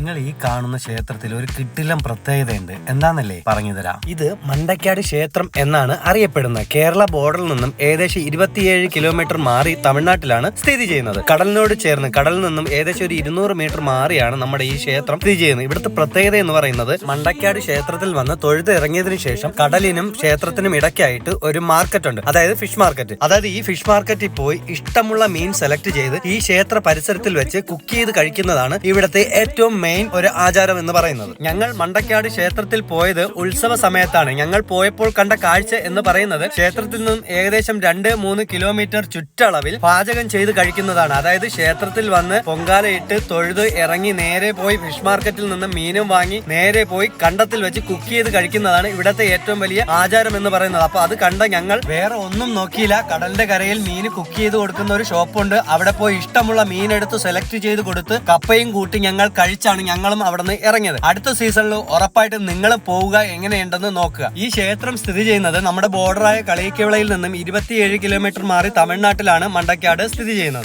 നിങ്ങൾ ഈ കാണുന്ന ക്ഷേത്രത്തിൽ ഒരു കിടിലം പ്രത്യേകതയുണ്ട്. എന്താന്നല്ലേ പറഞ്ഞു തരാം. ഇത് മണ്ടക്കാട് ക്ഷേത്രം എന്നാണ് അറിയപ്പെടുന്നത്. കേരള ബോർഡറിൽ നിന്നും ഏകദേശം 27 കിലോമീറ്റർ മാറി തമിഴ്നാട്ടിലാണ് സ്ഥിതി ചെയ്യുന്നത്. കടലിനോട് ചേർന്ന് കടലിൽ നിന്നും ഏകദേശം ഒരു 200 മീറ്റർ മാറിയാണ് നമ്മുടെ ഈ ക്ഷേത്രം സ്ഥിതി ചെയ്യുന്നത്. ഇവിടുത്തെ പ്രത്യേകത എന്ന് പറയുന്നത് മണ്ടക്കാട് ക്ഷേത്രത്തിൽ വന്ന് തൊഴുത് ഇറങ്ങിയതിനു ശേഷം കടലിനും ക്ഷേത്രത്തിനും ഇടയ്ക്കായിട്ട് ഒരു മാർക്കറ്റ് ഉണ്ട്, അതായത് ഫിഷ് മാർക്കറ്റ്. അതായത് ഈ ഫിഷ് മാർക്കറ്റിൽ പോയി ഇഷ്ടമുള്ള മീൻ സെലക്ട് ചെയ്ത് ഈ ക്ഷേത്ര പരിസരത്തിൽ വെച്ച് കുക്ക് ചെയ്ത് കഴിക്കുന്നതാണ് ഇവിടുത്തെ ഏറ്റവും മെയിൻ ഒരു ആചാരം എന്ന് പറയുന്നത്. ഞങ്ങൾ മണ്ടക്കാട് ക്ഷേത്രത്തിൽ പോയത് ഉത്സവ സമയത്താണ്. ഞങ്ങൾ പോയപ്പോൾ കണ്ട കാഴ്ച എന്ന് പറയുന്നത് ക്ഷേത്രത്തിൽ നിന്നും ഏകദേശം 2-3 കിലോമീറ്റർ ചുറ്റളവിൽ പാചകം ചെയ്ത് കഴിക്കുന്നതാണ്. അതായത് ക്ഷേത്രത്തിൽ വന്ന് പൊങ്കാലയിട്ട് തൊഴുത് ഇറങ്ങി നേരെ പോയി ഫിഷ് മാർക്കറ്റിൽ നിന്ന് മീനും വാങ്ങി നേരെ പോയി കണ്ടത്തിൽ വെച്ച് കുക്ക് ചെയ്ത് കഴിക്കുന്നതാണ് ഇവിടുത്തെ ഏറ്റവും വലിയ ആചാരം എന്ന് പറയുന്നത്. അപ്പൊ അത് കണ്ട ഞങ്ങൾ വേറെ ഒന്നും നോക്കിയില്ല. കടലിന്റെ കരയിൽ മീൻ കുക്ക് ചെയ്ത് കൊടുക്കുന്ന ഒരു ഷോപ്പുണ്ട്. അവിടെ പോയി ഇഷ്ടമുള്ള മീൻ എടുത്ത് സെലക്ട് ചെയ്ത് കൊടുത്ത് കപ്പയും കൂട്ടി ഞങ്ങൾ കഴിച്ചാണ് ഞങ്ങളും അവിടെ നിന്ന് ഇറങ്ങിയത്. അടുത്ത സീസണിൽ ഉറപ്പായിട്ടും നിങ്ങൾ പോവുക, എങ്ങനെയുണ്ടെന്ന് നോക്കുക. ഈ ക്ഷേത്രം സ്ഥിതി ചെയ്യുന്നത് നമ്മുടെ ബോർഡറായ കളിയിക്കവിളയിൽ നിന്നും 27 കിലോമീറ്റർ മാറി തമിഴ്നാട്ടിലാണ് മണ്ടക്കാട് സ്ഥിതി ചെയ്യുന്നത്.